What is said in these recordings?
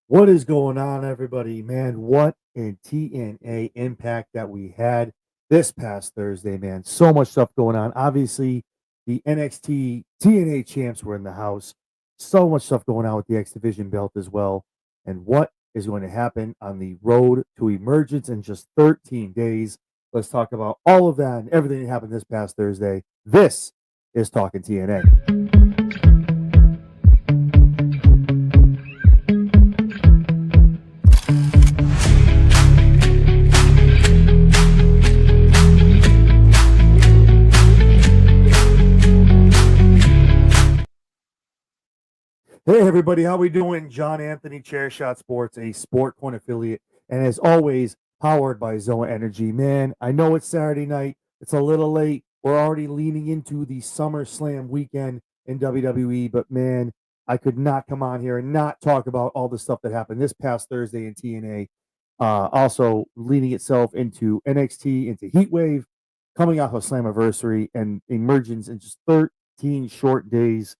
What is going on, everybody? Man, what in TNA impact that we had this past Thursday, man. So much stuff going on. Obviously, the NXT TNA champs were in the house. So much stuff going on with the X Division belt as well. And what is going to happen on the road to Emergence in just 13 days? Let's talk about all of that and everything that happened this past Thursday. This is Talking TNA. Hey everybody, how we doing? John Anthony, Chairshot Sports, a Sport Coin affiliate, and as always, powered by Zoa Energy. Man, I know it's Saturday night. It's a little late. We're already leaning into the SummerSlam weekend in WWE, but man, I could not come on here and not talk about all the stuff that happened this past Thursday in TNA. Also leading itself into NXT, into Heatwave, coming off of Slammiversary and Emergence in just 13 short days,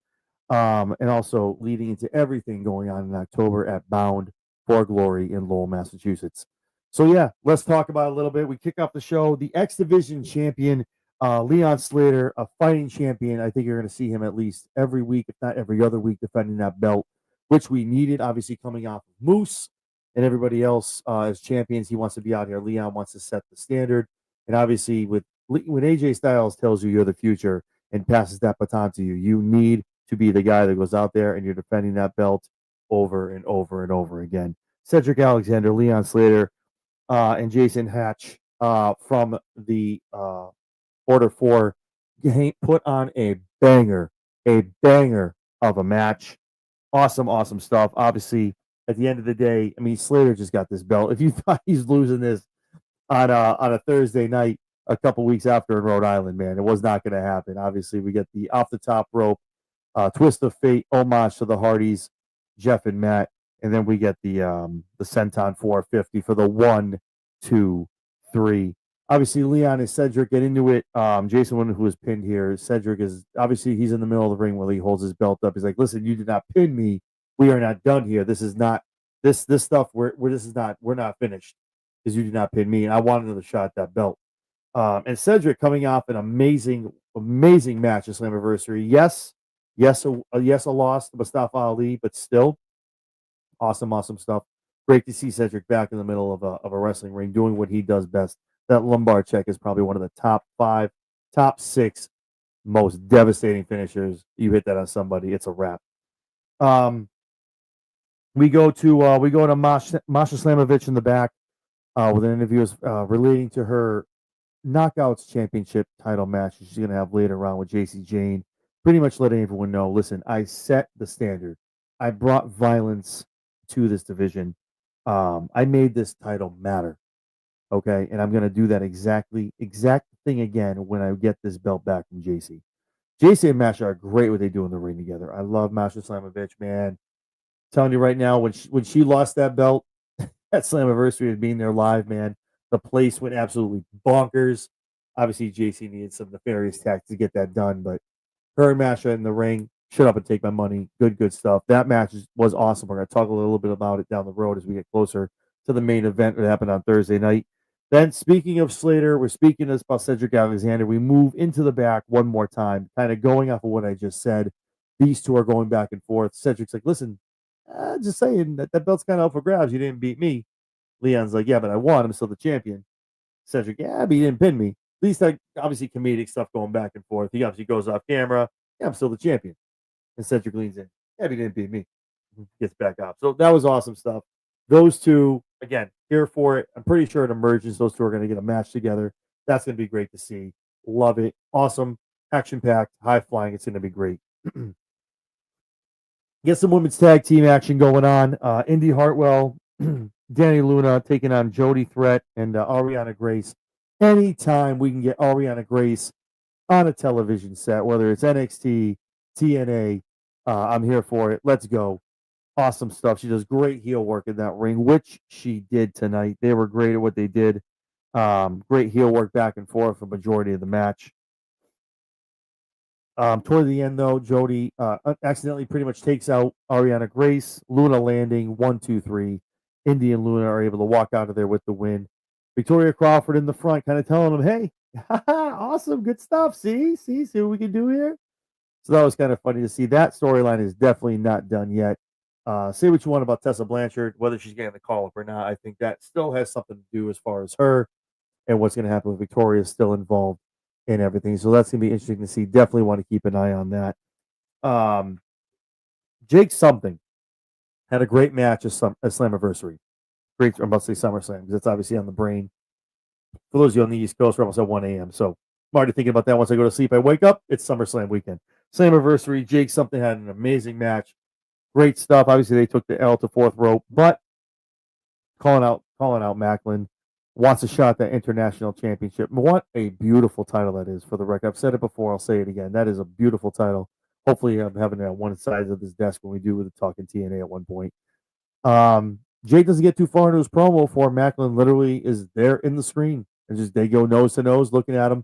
and also leading into everything going on in October at Bound for Glory in Lowell, Massachusetts. So yeah, let's talk about it a little bit. We kick off the show. The X Division champion, Leon Slater, a fighting champion. I think you're going to see him at least every week, if not every other week, defending that belt, which we needed. Obviously, coming off of Moose and everybody else as champions, he wants to be out here. Leon wants to set the standard, and obviously, when AJ Styles tells you you're the future and passes that baton to you, you need to be the guy that goes out there and you're defending that belt over and over and over again. Cedric Alexander, Leon Slater, and Jason Hatch from the Order 4 put on a banger of a match. Awesome, awesome stuff. Obviously, at the end of the day, I mean, Slater just got this belt. If you thought he's losing this on a Thursday night a couple weeks after in Rhode Island, man, it was not going to happen. Obviously, we get the off the top rope twist of fate homage to the Hardys, Jeff and Matt, and then we get the Senton 450 for the 1, 2, 3. Obviously, Leon and Cedric get into it. Jason, who was pinned here, Cedric is obviously he's in the middle of the ring where he holds his belt up. He's like, "Listen, you did not pin me. We are not done here. This is not this stuff. We're not finished because you did not pin me. And I wanted another shot at that belt." And Cedric coming off an amazing match at Slammiversary. Yes, a loss to Mustafa Ali, but still awesome stuff. Great to see Cedric back in the middle of a wrestling ring doing what he does best. That lumbar check is probably one of the top 5, top 6 most devastating finishers. You hit that on somebody, it's a wrap. We go to Masha Slamovich in the back with an interview relating to her Knockouts Championship title match she's going to have later on with JC Jane. Pretty much letting everyone know, listen, I set the standard. I brought violence to this division. I made this title matter. Okay. And I'm going to do that exact thing again when I get this belt back from JC. JC and Masha are great what they do in the ring together. I love Masha Slamovich, man. Telling you right now, when she lost that belt at Slammiversary and being there live, man, the place went absolutely bonkers. Obviously, JC needed some nefarious tactics to get that done, but her and Masha in the ring, shut up and take my money. Good stuff. That match was awesome. We're going to talk a little bit about it down the road as we get closer to the main event that happened on Thursday night. Then, speaking of Slater, we're speaking about Cedric Alexander. We move into the back one more time, kind of going off of what I just said. These two are going back and forth. Cedric's like, listen, just saying that belt's kind of up for grabs. You didn't beat me. Leon's like, yeah, but I won. I'm still the champion. Cedric, yeah, but you didn't pin me. At least like obviously comedic stuff going back and forth. He obviously goes off camera. Yeah, I'm still the champion. And Cedric leans in. Yeah, but you didn't beat me. Gets back up. So that was awesome stuff. Those two, again, here for it. I'm pretty sure it emerges. Those two are going to get a match together. That's going to be great to see. Love it. Awesome. Action packed. High flying. It's going to be great. Get some women's tag team action going on. Indy Hartwell, Danny Luna taking on Jody Threat and Ariana Grace. Anytime we can get Ariana Grace on a television set, whether it's NXT, TNA, I'm here for it. Let's go. Awesome stuff. She does great heel work in that ring, which she did tonight. They were great at what they did. Great heel work back and forth for majority of the match. Toward the end, though, Jody accidentally pretty much takes out Ariana Grace. Luna landing 1, 2, 3. Indy and Luna are able to walk out of there with the win. Victoria Crawford in the front, kind of telling them, "Hey, awesome, good stuff. See what we can do here." So that was kind of funny to see. That storyline is definitely not done yet. Say what you want about Tessa Blanchard, whether she's getting the call up or not. I think that still has something to do as far as her and what's going to happen with Victoria is still involved in everything. So that's going to be interesting to see. Definitely want to keep an eye on that. Um, Jake something had a great match at Slammiversary. Great, I'm about to say SummerSlam because it's obviously on the brain. For those of you on the East Coast, we're almost at 1 a.m. So I'm already thinking about that. Once I go to sleep, I wake up, it's SummerSlam weekend. Slammiversary, Jake something had an amazing match. Great stuff. Obviously, they took the L to fourth rope, but calling out Macklin wants a shot at that international championship. What a beautiful title that is for the record. I've said it before. I'll say it again. That is a beautiful title. Hopefully, I'm having it on one side of this desk when we do with the Talkin TNA at one point. Jake doesn't get too far into his promo for Macklin. Literally is there in the screen and just they go nose to nose looking at him.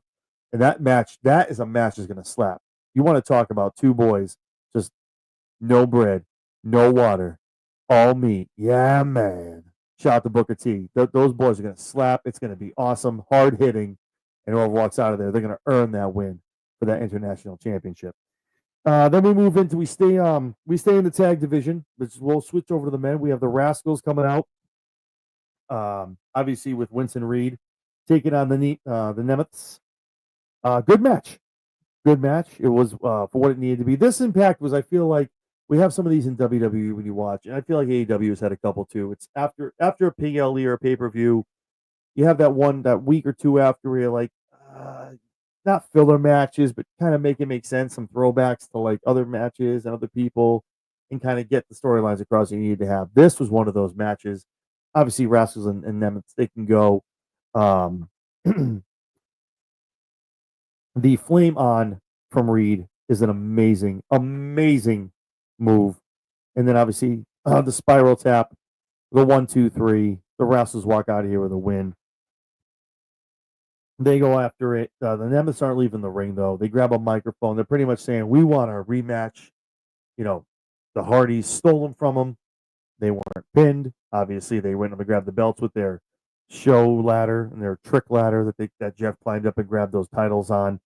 And that is a match that's going to slap. You want to talk about two boys, just no bread, no water, all meat. Yeah, man. Shout out to Booker T. Those boys are going to slap. It's going to be awesome, hard hitting, and whoever walks out of there, they're going to earn that win for that international championship. Then we move into we stay in the tag division. We'll switch over to the men. We have the Rascals coming out. Obviously with Winston Reed taking on the Nemeths. Good match. Good match. It was for what it needed to be. This Impact was, I feel like, we have some of these in WWE when you watch, and I feel like AEW has had a couple too. It's after a PLE or a pay per view, you have that week or two after where you're like, not filler matches, but kind of make it make sense. Some throwbacks to like other matches and other people, and kind of get the storylines across you need to have. This was one of those matches. Obviously, Rascals and Nemeth, they can go. Um, the Flame On from Reed is an amazing, amazing move. And then obviously the Spiral Tap, the 1, 2, 3. The Rascals walk out of here with a win. They go after it. The Nemeths aren't leaving the ring, though. They grab a microphone. They're pretty much saying, we want our rematch. You know, the Hardys stole them from them. They weren't pinned. Obviously, they went and grabbed the belts with their show ladder and their trick ladder that Jeff climbed up and grabbed those titles on.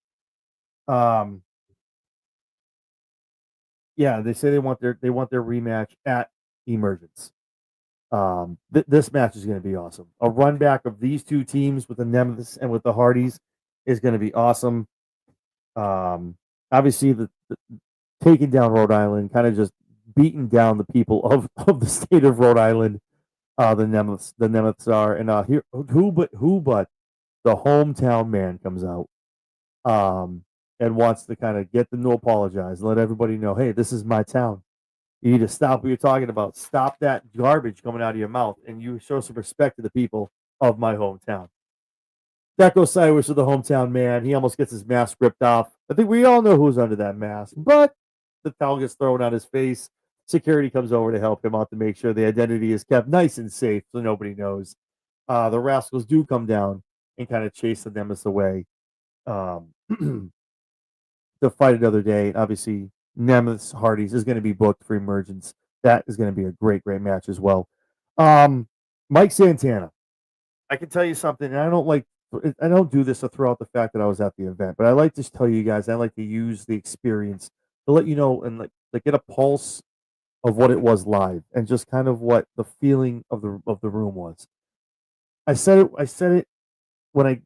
Yeah, they say they want their rematch at Emergence. This match is going to be awesome. A run back of these two teams with the Nemeths and with the Hardys is going to be awesome. Obviously, the taking down Rhode Island, kind of just beating down the people of the state of Rhode Island. The Nemeths are, and here who but the hometown man comes out, and wants to kind of get them to apologize, let everybody know, hey, this is my town. You need to stop what you're talking about. Stop that garbage coming out of your mouth, and you show some respect to the people of my hometown. That goes sideways with the hometown man. He almost gets his mask ripped off. I think we all know who's under that mask, but the towel gets thrown on his face. Security comes over to help him out to make sure the identity is kept nice and safe so nobody knows. The Rascals do come down and kind of chase the Nemeths away to fight another day. Obviously, Nemeth's Hardys is going to be booked for Emergence. That is going to be a great match as well. Mike Santana. I can tell you something, and I don't do this to throw out the fact that I was at the event, but I like to tell you guys, I like to use the experience to let you know and like get a pulse of what it was live and just kind of what the feeling of the room was. I said it when I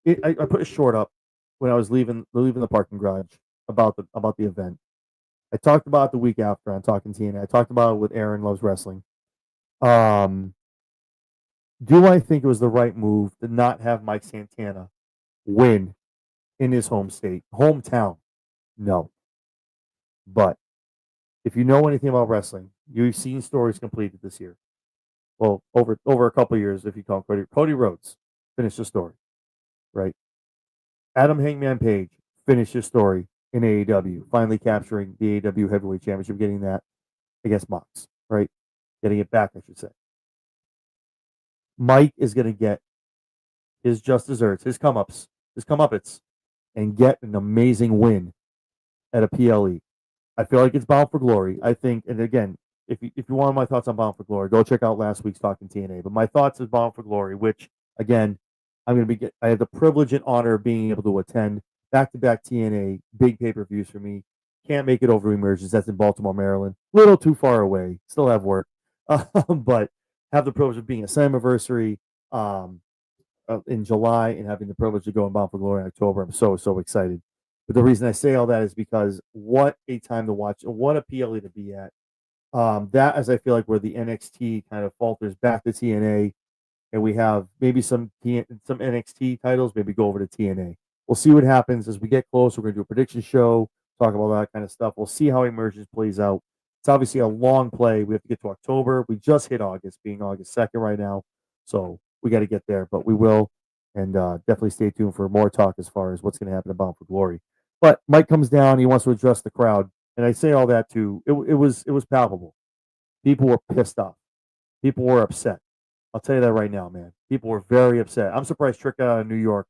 put a short up when I was leaving the parking garage about the event. I talked about it the week after on Talkin TNA. I talked about it with Aaron Loves Wrestling. Do I think it was the right move to not have Mike Santana win in his hometown? No. But if you know anything about wrestling, you've seen stories completed this year. Well, over a couple of years, if you call Cody Rhodes finished the story, right? Adam Hangman Page finished his story in AEW, finally capturing the AEW Heavyweight Championship, getting that against Mox, right? Getting it back, I should say. Mike is going to get his just desserts, his comeuppance, and get an amazing win at a PLE. I feel like it's Bound for Glory. I think, and again, if you want my thoughts on Bound for Glory, go check out last week's Talkin TNA. But my thoughts is Bound for Glory, which again, I have the privilege and honor of being able to attend back-to-back TNA big pay-per-views for me. Can't make it over to Emergence. That's in Baltimore, Maryland. Little too far away. Still have work, but have the privilege of being a Slammiversary um, in July and having the privilege to go in Bound for Glory in October. I'm so excited. But the reason I say all that is because what a time to watch, what a PLE to be at. That as I feel like where the NXT kind of falters back to TNA, and we have maybe some NXT titles, maybe go over to TNA. We'll see what happens as we get close. We're going to do a prediction show, talk about that kind of stuff. We'll see how Emergence plays out. It's obviously a long play. We have to get to October. We just hit August, being August 2nd right now. So we got to get there, but we will. And definitely stay tuned for more talk as far as what's going to happen at Bound for Glory. But Mike comes down. He wants to address the crowd. And I say all that too. It was palpable. People were pissed off. People were upset. I'll tell you that right now, man. People were very upset. I'm surprised Trick got out of New York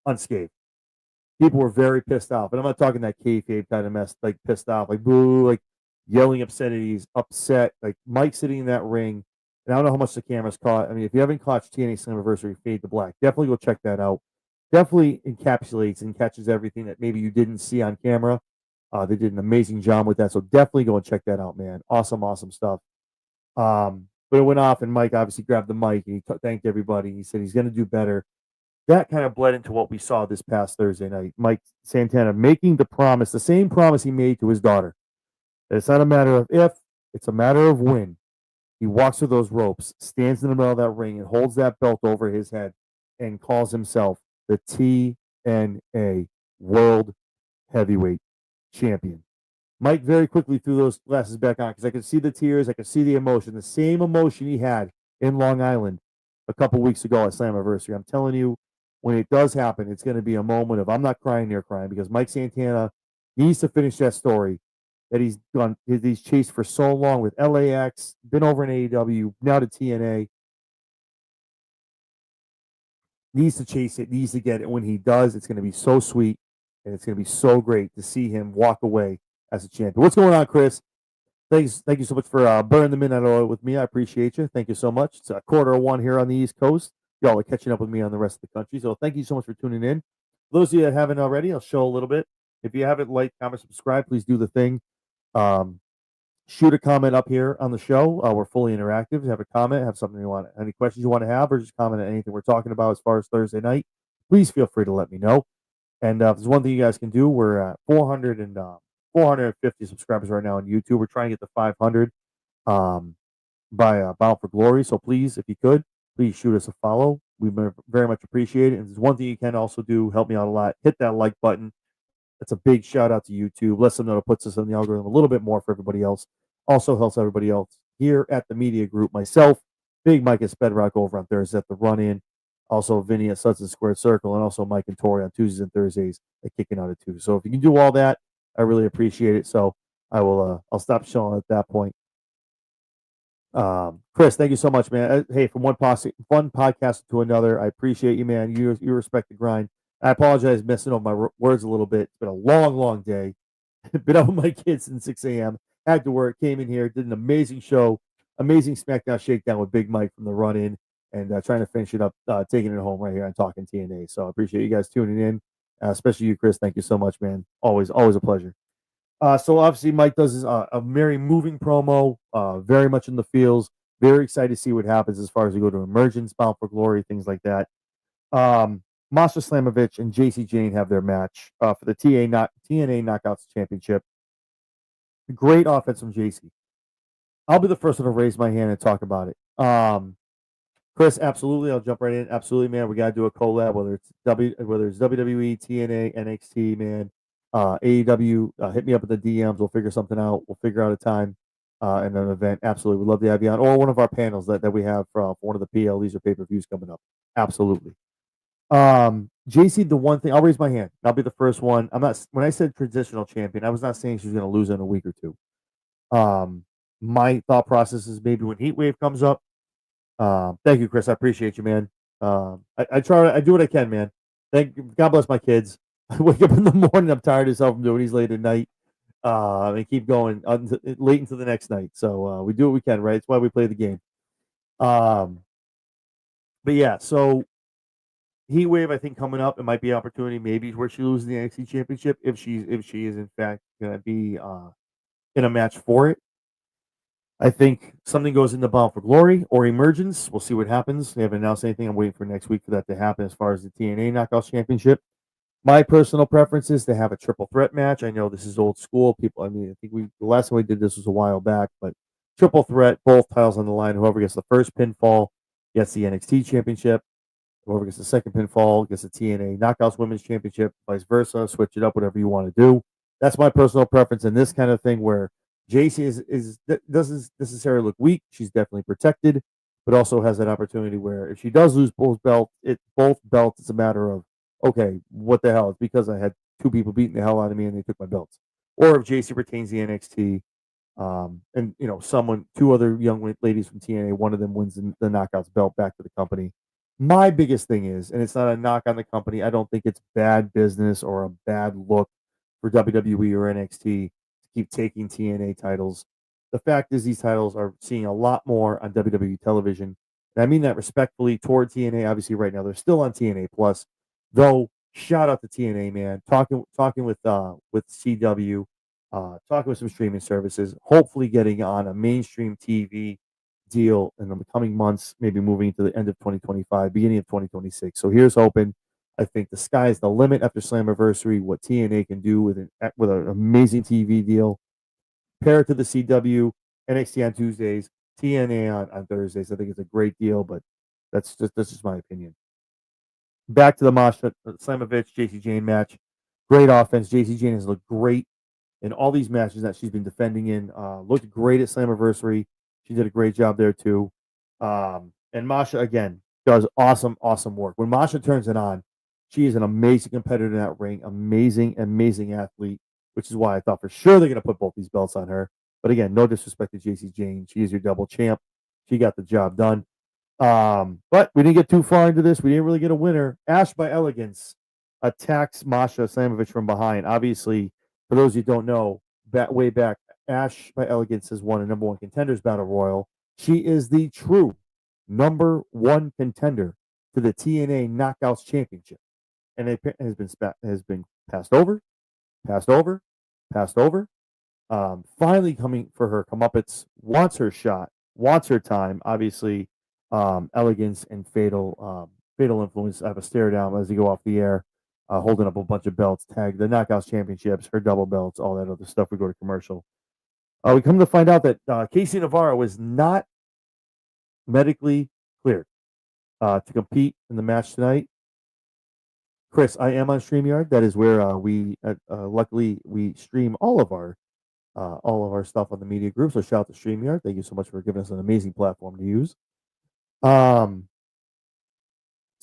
unscathed. People were very pissed off. And I'm not talking that kayfabe kind of mess, like pissed off, like boo, like yelling obscenities, upset. Like Mike sitting in that ring. And I don't know how much the cameras caught. I mean, if you haven't caught TNA Slammiversary Fade to Black, definitely go check that out. Definitely encapsulates and catches everything that maybe you didn't see on camera. They did an amazing job with that. So definitely go and check that out, man. Awesome stuff. But it went off, and Mike obviously grabbed the mic and he thanked everybody. He said he's going to do better. That kind of bled into what we saw this past Thursday night. Mike Santana making the promise, the same promise he made to his daughter. That it's not a matter of if, it's a matter of when. He walks through those ropes, stands in the middle of that ring, and holds that belt over his head and calls himself the TNA World Heavyweight Champion. Mike very quickly threw those glasses back on because I could see the tears, I could see the emotion, the same emotion he had in Long Island a couple weeks ago at Slammiversary. I'm telling you, when it does happen, it's going to be a moment of I'm not crying, near crying, because Mike Santana needs to finish that story that he's chased for so long with LAX, been over in AEW, now to TNA. Needs to chase it, needs to get it. When he does, it's going to be so sweet, and it's going to be so great to see him walk away as a champion. What's going on, Chris? Thank you so much for burning the midnight oil with me. I appreciate you. Thank you so much. It's a 1:15 here on the East Coast. Y'all are catching up with me on the rest of the country. So thank you so much for tuning in. For those of you that haven't already, I'll show a little bit. If you haven't liked, comment, subscribe, please do the thing. Shoot a comment up here on the show. We're fully interactive. Have a comment, have something you want, any questions you want to have, or just comment on anything we're talking about as far as Thursday night. Please feel free to let me know. And if there's one thing you guys can do, we're at 450 subscribers right now on YouTube. We're trying to get to 500 by Bound for Glory. So please, if you could, please shoot us a follow. We very much appreciate it. And there's one thing you can also do, help me out a lot. Hit that like button. That's a big shout out to YouTube. Let them know it puts us in the algorithm a little bit more for everybody else. Also helps everybody else here at the media group. Myself, Big Mike at Bedrock over on Thursday at the Run In. Also Vinny at Sudson Squared Circle, and also Mike and Tori on Tuesdays and Thursdays at Kicking Out at 2. So if you can do all that, I really appreciate it. So I'll stop showing at that point. Chris, thank you so much, man. Hey, from one podcast to another, I appreciate you, man. You respect the grind. I apologize messing up my words a little bit. It's been a long day. Been out with my kids since 6 a.m. Had to work, came in here, did an amazing show, amazing SmackDown Shakedown with Big Mike from the Run In, and trying to finish it up, taking it home right here on Talkin TNA. So I appreciate you guys tuning in, especially you, Chris. Thank you so much, man. Always a pleasure. So obviously Mike does a very moving promo, very much in the feels. Very excited to see what happens as far as we go to Emergence, Bound for Glory, things like that. Monster Slamovich and JC Jane have their match for the TNA Knockouts Championship. Great offense from JC. I'll be the first one to raise my hand and talk about it. Chris, absolutely. I'll jump right in. Absolutely, man. We got to do a collab, whether it's WWE, TNA, NXT, man. AEW, hit me up at the DMs. We'll figure something out. We'll figure out a time and an event. Absolutely. We'd love to have you on, or one of our panels that we have for one of the PLEs or pay-per-views coming up. Absolutely. JC, the one thing, I'll raise my hand. I'll be the first one. When I said traditional champion, I was not saying she was going to lose in a week or two. My thought process is maybe when Heat Wave comes up. Thank you, Chris. I appreciate you, man. I do what I can, man. God bless my kids. I wake up in the morning, I'm tired as hell from doing these late at night. and keep going late into the next night. So we do what we can, right? It's why we play the game. Um, but yeah, so Heat Wave, I think coming up, it might be an opportunity maybe where she loses the NXT Championship if she is in fact going to be in a match for it. I think something goes into Bound for Glory or Emergence. We'll see what happens. They haven't announced anything. I'm waiting for next week for that to happen as far as the TNA Knockouts Championship. My personal preference is to have a triple threat match. I know this is old school. People, I mean, I think the last time we did this was a while back, but triple threat, both titles on the line. Whoever gets the first pinfall gets the NXT Championship. Whoever gets the second pinfall gets the TNA Knockouts Women's Championship, vice versa. Switch it up, whatever you want to do. That's my personal preference in this kind of thing where JC doesn't necessarily look weak. She's definitely protected, but also has that opportunity where if she does lose both belts, it's a matter of okay, what the hell? It's because I had two people beating the hell out of me and they took my belts. Or if JC retains the NXT, and two other young ladies from TNA, one of them wins the Knockouts belt back to the company. My biggest thing is, and it's not a knock on the company, I don't think it's bad business or a bad look for WWE or NXT to keep taking TNA titles. The fact is, these titles are seeing a lot more on WWE television. And I mean that respectfully toward TNA. Obviously, right now they're still on TNA Plus, though. Shout out to TNA, man. Talking with CW, talking with some streaming services, hopefully getting on a mainstream TV deal in the coming months, maybe moving into the end of 2025, beginning of 2026. So here's hoping. I think the sky is the limit after Slammiversary. What TNA can do with an amazing TV deal, pair it to the CW, NXT on Tuesdays, TNA on Thursdays. I think it's a great deal, but that's just my opinion. Back to the Masha Slamovich JC Jane match. Great offense. JC Jane has looked great in all these matches that she's been defending in. Looked great at Slammiversary. She did a great job there too. And Masha again does awesome work. When Masha turns it on, she is an amazing competitor in that ring. Amazing athlete, which is why I thought for sure they're going to put both these belts on her. But again, no disrespect to JC Jane. She is your double champ. She got the job done. But we didn't get too far into this. We didn't really get a winner. Ash by Elegance attacks Masha Slamovich from behind. Obviously, for those who don't know, way back, Ash by Elegance has won a number one contenders battle royal. She is the true number one contender to the TNA Knockouts Championship, and it has been passed over. Finally coming for her comeuppance, wants her shot, wants her time. Obviously, Elegance and Fatal Influence have a stare down as they go off the air, holding up a bunch of belts, tag the Knockouts Championships, her double belts, all that other stuff. We go to commercial. We come to find out that Casey Navarro was not medically cleared to compete in the match tonight. Chris, I am on StreamYard. That is where we luckily we stream all of our stuff on the media group. So shout out to StreamYard. Thank you so much for giving us an amazing platform to use. So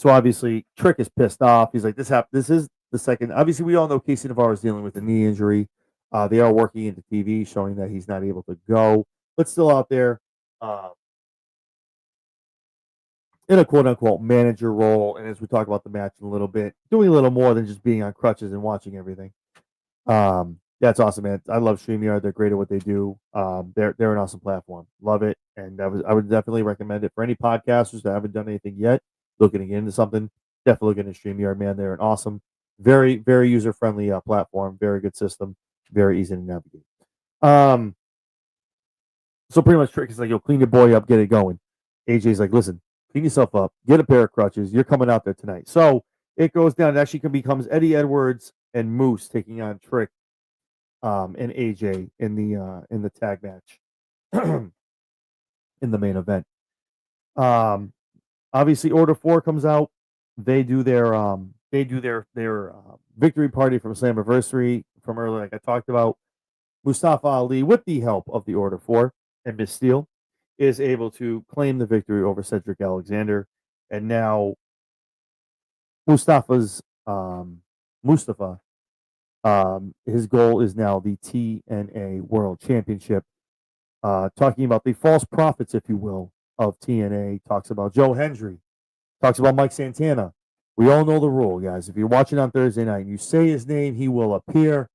obviously Trick is pissed off. He's like, this is the second. Obviously, we all know Casey Navarro is dealing with a knee injury. They are working into TV, showing that he's not able to go, but still out there in a quote unquote manager role. And as we talk about the match in a little bit, doing a little more than just being on crutches and watching everything. That's awesome, man. I love StreamYard. They're great at what they do. They're an awesome platform. Love it. And I would definitely recommend it for any podcasters that haven't done anything yet, looking to get into something. Definitely look into StreamYard, man. They're an awesome, very, very user-friendly platform. Very good system. Very easy to navigate. So pretty much Trick is like, yo, clean your boy up, get it going. AJ's like, listen, clean yourself up, get a pair of crutches. You're coming out there tonight. So it goes down. It actually becomes Eddie Edwards and Moose taking on Trick and AJ in the tag match in the main event. Obviously Order 4 comes out. They do their victory party from Slammiversary from earlier, like I talked about. Mustafa Ali, with the help of the Order 4 and Miss Steele, is able to claim the victory over Cedric Alexander. And now Mustafa, his goal is now the TNA World Championship. Talking about the false prophets, if you will, of TNA. Talks about Joe Hendry. Talks about Mike Santana. We all know the rule, guys. If you're watching on Thursday night and you say his name, he will appear.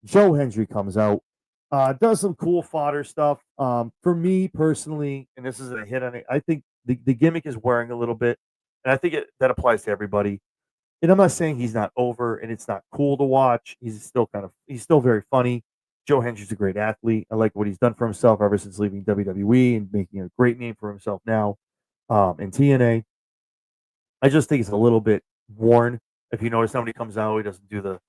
Joe Hendry comes out. Does some cool fodder stuff. For me personally, and this is a hit on it, I think the gimmick is wearing a little bit, and I think that applies to everybody. And I'm not saying he's not over and it's not cool to watch. He's still very funny. Joe Hendry's a great athlete. I like what he's done for himself ever since leaving WWE and making a great name for himself now in TNA. I just think it's a little bit worn. If you notice, somebody comes out, he doesn't do the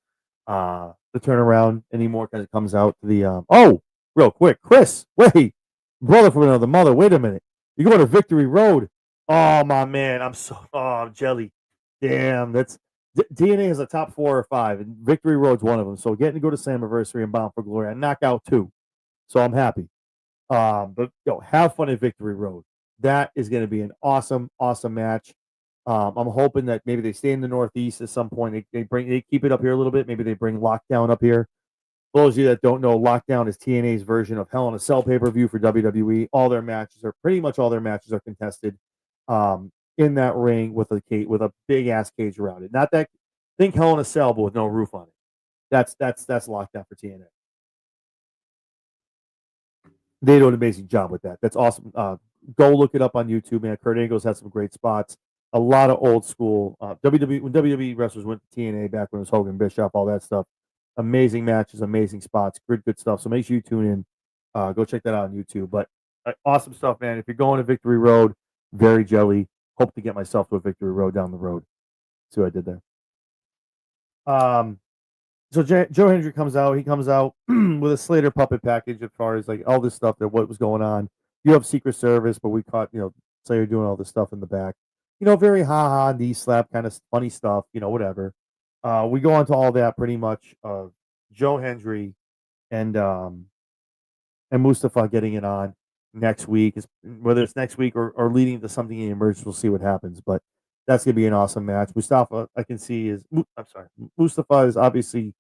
turnaround anymore because it comes out to the real quick, Chris, wait, brother from another mother, wait a minute, you going to Victory Road? Oh my man, I'm jelly. Damn, DNA is a top 4 or 5, and Victory Road's one of them. So getting to go to Slammiversary and Bound for Glory, I knock out 2, so I'm happy. But have fun at Victory Road. That is going to be an awesome, awesome match. I'm hoping that maybe they stay in the Northeast at some point. They keep it up here a little bit. Maybe they bring Lockdown up here. For those of you that don't know, Lockdown is TNA's version of Hell in a Cell pay-per-view for WWE. Pretty much all their matches are contested in that ring with a big ass cage around it. Not that think Hell in a Cell, but with no roof on it. That's Lockdown for TNA. They do an amazing job with that. That's awesome. Go look it up on YouTube, man. Kurt Angle's had some great spots. A lot of old school WWE wrestlers went to TNA back when it was Hogan, Bischoff, all that stuff. Amazing matches, amazing spots, good stuff. So make sure you tune in. Go check that out on YouTube. But awesome stuff, man. If you're going to Victory Road, very jelly. Hope to get myself to a Victory Road down the road. See what I did there. So Joe Hendry comes out. He comes out with a Slater puppet package as far as like all this stuff that what was going on. You have Secret Service, but we caught Slater doing all this stuff in the back. Very ha knee slap kind of funny stuff. Whatever. We go on to all that pretty much. Joe Hendry and Mustafa getting it on next week. Whether it's next week or leading to something in the Emergence, we'll see what happens. But that's gonna be an awesome match. Mustafa, I can see Mustafa is obviously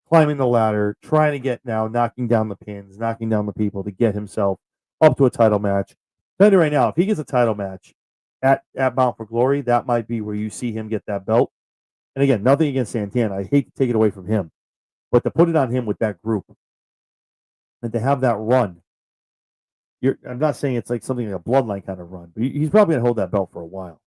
climbing the ladder, trying to get now, knocking down the pins, knocking down the people to get himself up to a title match. Tell you right now, if he gets a title match at Bound for Glory, that might be where you see him get that belt. And again, nothing against Santana. I hate to take it away from him, but to put it on him with that group and to have that run, I'm not saying it's like something like a bloodline kind of run, but he's probably gonna hold that belt for a while.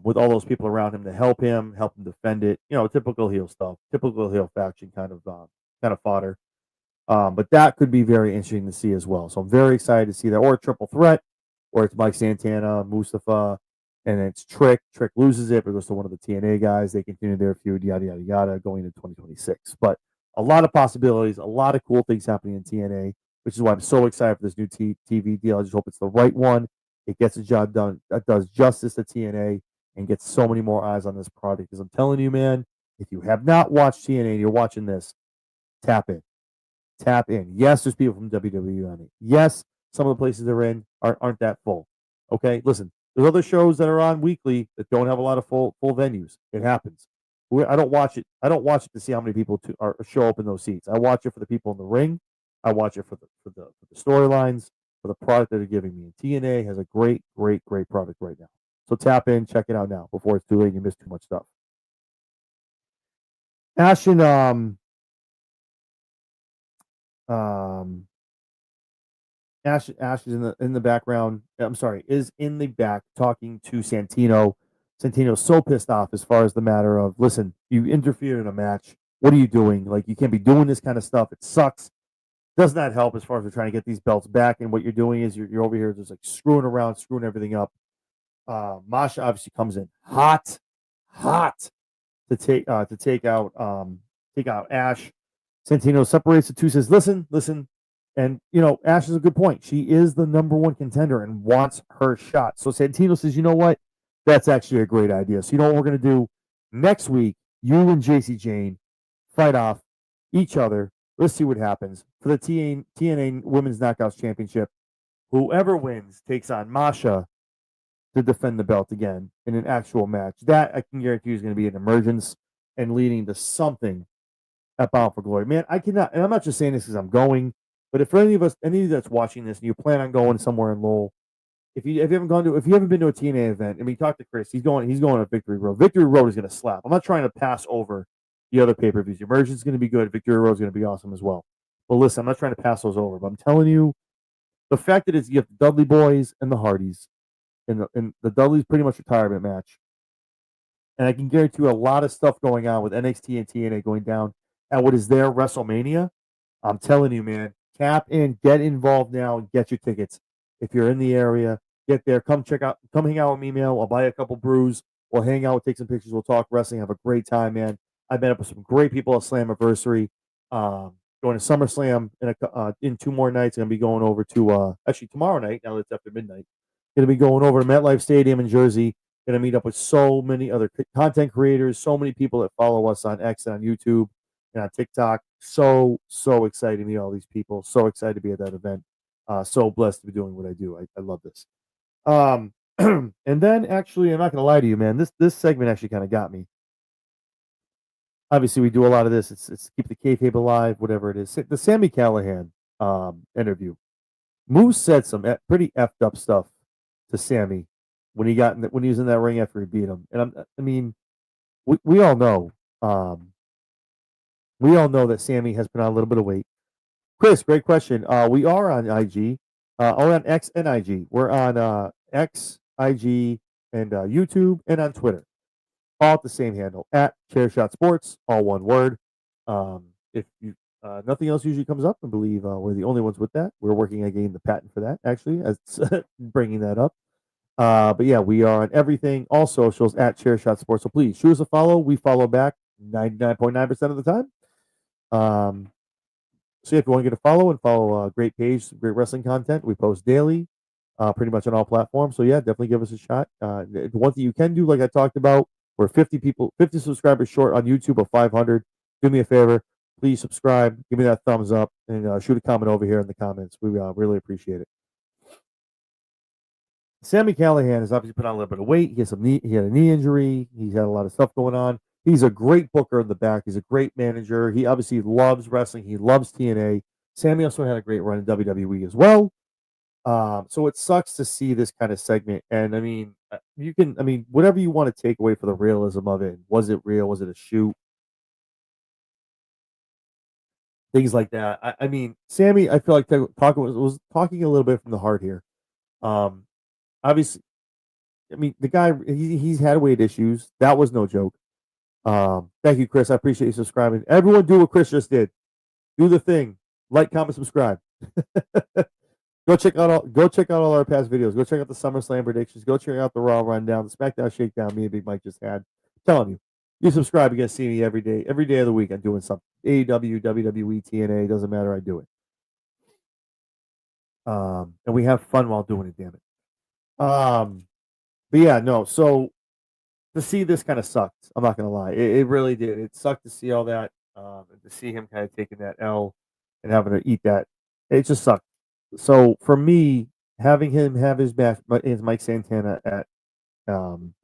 With all those people around him to help him defend it. Typical heel stuff, typical heel faction kind of fodder. But that could be very interesting to see as well. So I'm very excited to see that, or a triple threat, or it's Mike Santana, Mustafa, and it's Trick. Trick loses it, but goes to one of the TNA guys. They continue their feud, yada yada yada, going into 2026. But a lot of possibilities, a lot of cool things happening in TNA, which is why I'm so excited for this new TV deal. I just hope it's the right one. It gets the job done. That does justice to TNA and gets so many more eyes on this product. Because I'm telling you, man, if you have not watched TNA and you're watching this, tap in. Tap in. Yes, there's people from WWE on it. Yes, some of the places they're in aren't that full. Okay, listen, there's other shows that are on weekly that don't have a lot of full venues. It happens. I don't watch it. I don't watch it to see how many people show up in those seats. I watch it for the people in the ring. I watch it for the storylines, for the product that they're giving me. And TNA has a great product right now. So tap in, check it out now before it's too late and you miss too much stuff. Ash and Ash is in the background. I'm sorry, is in the back talking to Santino. Santino's so pissed off as far as the matter of, listen, you interfered in a match. What are you doing? Like, you can't be doing this kind of stuff. It sucks. Does not help as far as we're trying to get these belts back. And what you're doing is you're over here just like screwing around, screwing everything up. Masha obviously comes in hot to take out Ash. Santino separates the two, says, listen. And, Ash is a good point. She is the number one contender and wants her shot. So Santino says, you know what? That's actually a great idea. So you know what we're going to do? Next week, you and JC Jane fight off each other. Let's see what happens. For the TNA Women's Knockouts Championship, whoever wins takes on Masha to defend the belt again in an actual match. That I can guarantee you is going to be an emergence and leading to something at Bound for Glory. Man, I cannot, and I'm not just saying this because I'm going, but if for any of you that's watching this and you plan on going somewhere in Lowell, if you haven't been to a TNA event, I mean, talk to Chris. He's going to Victory Road. Victory Road is going to slap. I'm not trying to pass over the other pay-per-views. Emergence is going to be good. Victory Road is going to be awesome as well. But listen, I'm not trying to pass those over, but I'm telling you, the fact that you have the Dudley Boys and the Hardys, and the Dudley's pretty much retirement match, and I can guarantee you a lot of stuff going on with NXT and TNA going down at what is their WrestleMania. I'm telling you, man, tap in, get involved now, and get your tickets. If you're in the area, get there. Come check out, come hang out with me, man. I'll buy a couple brews. We'll hang out, take some pictures. We'll talk wrestling. Have a great time, man. I've met up with some great people at Slammiversary. Going to SummerSlam in 2 more nights. I'm gonna be going over to actually tomorrow night. Now that it's after midnight, gonna be going over to MetLife Stadium in Jersey. Gonna meet up with so many other content creators, so many people that follow us on X and on YouTube and on TikTok. So excited to meet all these people. So excited to be at that event. So blessed to be doing what I do. I love this. And then actually, I'm not gonna lie to you, man. This segment actually kind of got me. Obviously, we do a lot of this. It's keep the kayfabe alive, whatever it is. The Sami Callihan interview. Moose said some pretty effed up stuff to Sami when he was in that ring after he beat him. And I mean, we all know. We all know that Sami has put on a little bit of weight. Chris, great question. We are on IG, on X and IG. We're on X, IG, and YouTube, and on Twitter. All at the same handle, at Chairshot Sports, all one word. If you nothing else usually comes up, I believe we're the only ones with that. We're working on getting the patent for that, actually, as bringing that up. But yeah, we are on everything, all socials at Chairshot Sports. So please shoot us a follow. We follow back 99.9% of the time. So if you want to get a follow and follow a great page, some great wrestling content, we post daily, pretty much on all platforms. So yeah, definitely give us a shot. The one thing you can do, like I talked about, we're 50 subscribers short on YouTube of 500. Do me a favor, please subscribe, give me that thumbs up, and shoot a comment over here in the comments. We really appreciate it. Sami Callihan has obviously put on a little bit of weight. He had a knee injury. He's had a lot of stuff going on. He's a great booker in the back. He's a great manager. He obviously loves wrestling. He loves TNA. Sami also had a great run in WWE as well. So it sucks to see this kind of segment. And I mean, whatever you want to take away for the realism of it. Was it real? Was it a shoot? Things like that. I mean, Sami, I feel like was talking a little bit from the heart here. Obviously, I mean, the guy, he's had weight issues. That was no joke. Thank you, Chris. I appreciate you subscribing. Everyone do what Chris just did. Do the thing. Like, comment, subscribe. Go check out all our past videos. Go check out the SummerSlam predictions. Go check out the Raw rundown, the SmackDown shakedown me and Big Mike just had. I'm telling you, you subscribe, you're gonna see me every day of the week. I'm doing something. AEW, WWE, TNA, doesn't matter. I do it. And we have fun while doing it. Damn it. But yeah, no. So to see this kind of sucked. I'm not gonna lie. It really did. It sucked to see all that. And to see him kind of taking that L and having to eat that. It just sucked. So for me, having him have his match against Mike Santana at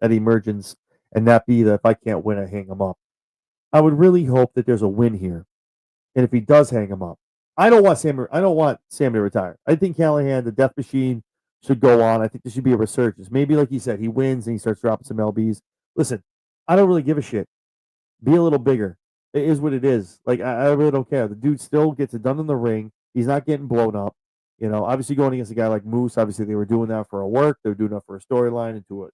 Emergence, and that be that if I can't win, I hang him up. I would really hope that there's a win here, and if he does hang him up, I don't want Sam to retire. I think Callihan, the Death Machine, should go on. I think there should be a resurgence. Maybe like he said, he wins and he starts dropping some LBs. Listen, I don't really give a shit. Be a little bigger. It is what it is. Like I really don't care. The dude still gets it done in the ring. He's not getting blown up. Obviously going against a guy like Moose, obviously they were doing that for a work. They were doing that for a storyline into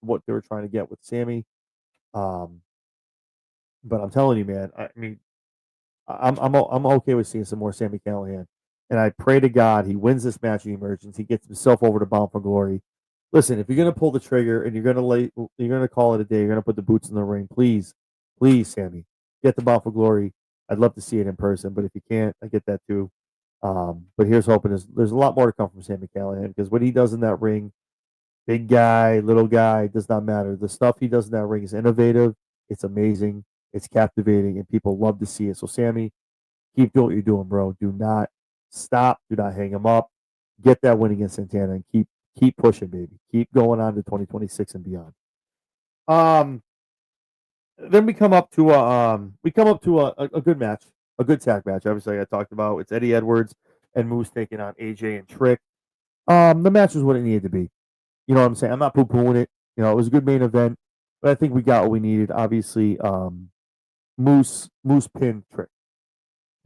what they were trying to get with Sami. But I'm telling you, man, I mean, I'm okay with seeing some more Sami Callihan, and I pray to God he wins this match in Emergence. He gets himself over to Bound for Glory. Listen, if you're gonna pull the trigger and you're gonna call it a day, you're gonna put the boots in the ring. Please, Sami, get the Bound for Glory. I'd love to see it in person, but if you can't, I get that too. But here's hoping there's a lot more to come from Sami Callihan, because what he does in that ring, big guy, little guy, does not matter. The stuff he does in that ring is innovative. It's amazing. It's captivating, and people love to see it. So Sami, keep doing what you're doing, bro. Do not stop. Do not hang him up. Get that win against Santana and keep pushing, baby. Keep going on to 2026 and beyond. Then we come up to a good match, a good tag match. Obviously, I talked about it's Eddie Edwards and Moose taking on AJ and Trick. The match was what it needed to be. You know what I'm saying? I'm not poo-pooing it. It was a good main event, but I think we got what we needed. Obviously, Moose pinned Trick.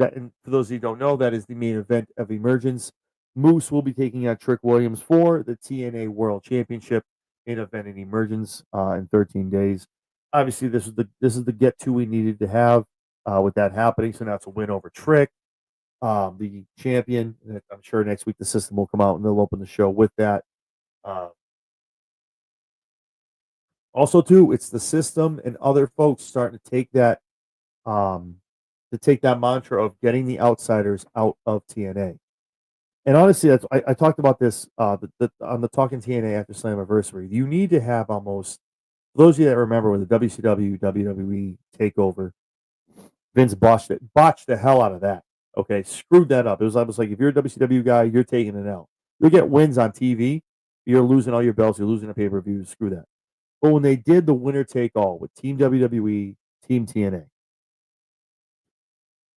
and for those of you who don't know, that is the main event of Emergence. Moose will be taking on Trick Williams for the TNA World Championship main event in Emergence in 13 days. Obviously, this is the get to we needed to have with that happening. So now it's a win over Trick, the champion. I'm sure next week the system will come out and they'll open the show with that. Uh, Also, too, it's the system and other folks starting um, to take that mantra of getting the outsiders out of TNA. And honestly, I talked about this on the Talkin TNA after Slammiversary. You need to have almost, for those of you that remember, with the WCW WWE takeover, Vince botched the hell out of that. Okay, screwed that up. It was almost like if you're a WCW guy, you're taking an L. You'll get wins on TV, you're losing all your belts, you're losing a pay per view. Screw that. But when they did the winner take all with Team WWE, Team TNA,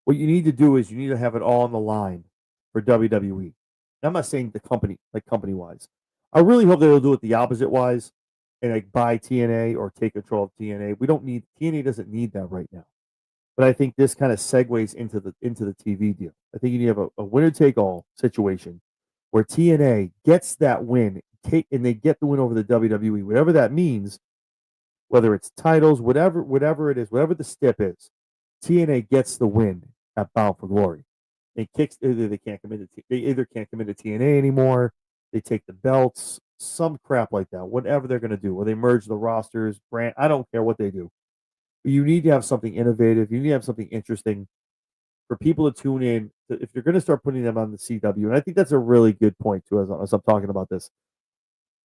what you need to do is you need to have it all on the line for WWE. I'm not saying the company, like company wise. I really hope they'll do it the opposite wise and like buy TNA or take control of TNA. We don't need TNA doesn't need that right now. But I think this kind of segues into the TV deal. I think you need to have a winner take all situation where TNA gets that win, and they get the win over the WWE, whatever that means, whether it's titles, whatever it is, whatever the step is, TNA gets the win at Bound for Glory. They kicks either they can't commit to they either can't commit to TNA anymore. They take the belts, some crap like that. Whatever they're gonna do, or they merge the rosters, brand. I don't care what they do. You need to have something innovative. You need to have something interesting for people to tune in. If you're going to start putting them on the CW, and I think that's a really good point too. As I'm talking about this,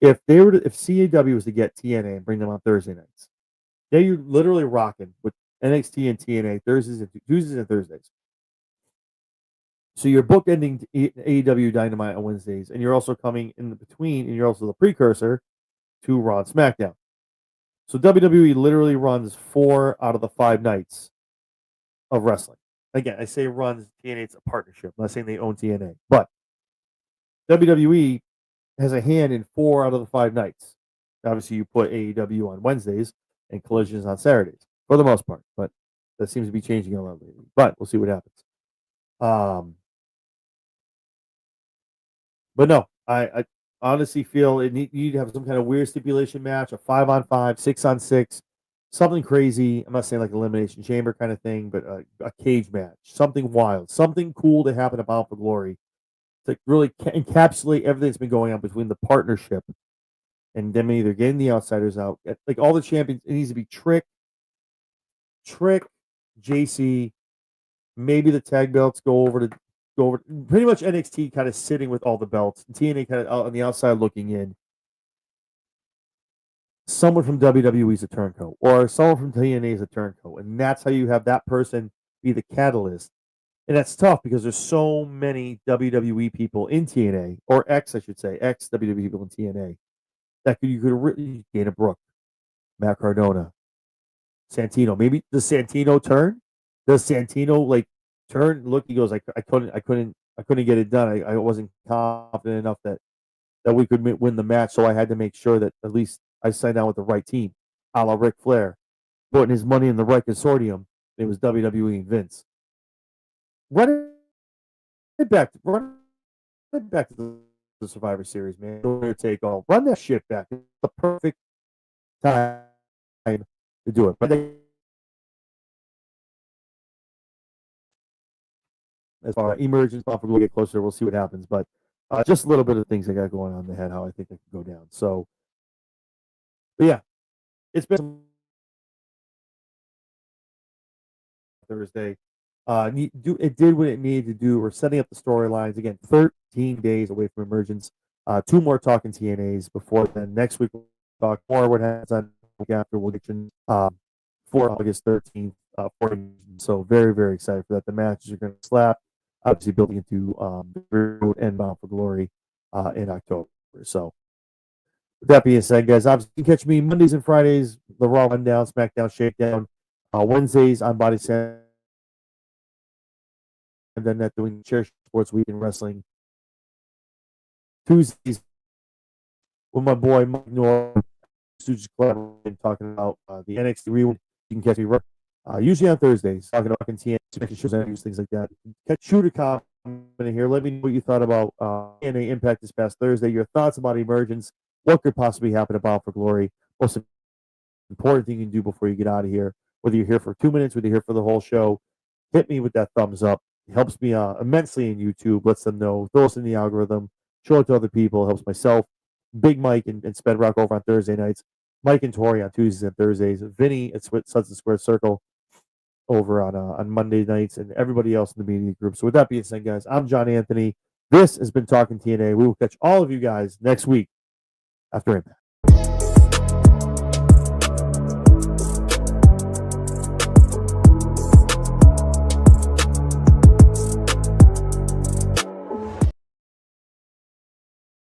if CAW was to get TNA and bring them on Thursday nights, you're literally rocking with NXT and TNA Tuesdays and Thursdays. So you're bookending AEW Dynamite on Wednesdays, and you're also coming in between, and you're also the precursor to Raw and SmackDown. So WWE literally runs 4 out of the 5 nights of wrestling. Again, I say runs TNA, it's a partnership. I'm not saying they own TNA, but WWE has a hand in 4 out of the 5 nights. Obviously, you put AEW on Wednesdays and Collisions on Saturdays for the most part, but that seems to be changing a lot lately. But we'll see what happens. But no, I honestly feel you need to have some kind of weird stipulation match, a 5-on-5, 6-on-6, something crazy. I'm not saying like elimination chamber kind of thing, but a cage match, something wild, something cool to happen at Bound for Glory to really encapsulate everything that's been going on between the partnership and them either getting the outsiders out, like all the champions. It needs to be Trick, JC, maybe the tag belts go over pretty much NXT kind of sitting with all the belts, and TNA kind of on the outside looking in. Someone from WWE is a turncoat, or someone from TNA is a turncoat, and that's how you have that person be the catalyst. And that's tough because there's so many WWE people in TNA, or I should say, ex WWE people in TNA that you could really Dana Brooke, Matt Cardona, Santino. Maybe does Santino turn? Does Santino like turn? Look, he goes, I couldn't get it done. I wasn't confident enough that we could win the match, so I had to make sure that at least I signed down with the right team, a la Ric Flair, putting his money in the right consortium. It was WWE and Vince. Run it back to the Survivor Series, man. Take all. Run that shit back. It's the perfect time to do it. But as far as Emergence, if we get closer, we'll see what happens. But just a little bit of things I got going on in the head, how I think I can go down. So, but yeah, it's been Thursday. It did what it needed to do. We're setting up the storylines again. 13 days away from Emergence. 2 more Talkin TNAs before then. Next week we'll talk more what happens on week after. We'll get for August 13th. So very very excited for that. The matches are going to slap. Obviously building into and Bound for Glory in October. So with that being said, guys, obviously you can catch me Mondays and Fridays, the Raw Rundown, SmackDown Shakedown. Wednesdays on Body Slam and then that doing Chair Sports Week in Wrestling. Tuesdays with my boy Mike Norton, Stooges Club, talking about the NXT Rewind. You can catch me right Usually on Thursdays, talking TNA shows, interviews, things like that. Shoot a comment in here. Let me know what you thought about TNA Impact this past Thursday. Your thoughts about Emergence. What could possibly happen at Bound for Glory? Most important thing you can do before you get out of here. Whether you're here for 2 minutes, whether you're here for the whole show, hit me with that thumbs up. It helps me immensely in YouTube. Lets them know. Throw us in the algorithm. Show it to other people. It helps myself. Big Mike and Spedrock over on Thursday nights. Mike and Tori on Tuesdays and Thursdays. Vinny at Sudson Square Circle over on Monday nights, and everybody else in the media group. So with that being said, guys, I'm John Anthony. This has been Talking TNA. We will catch all of you guys next week after Impact.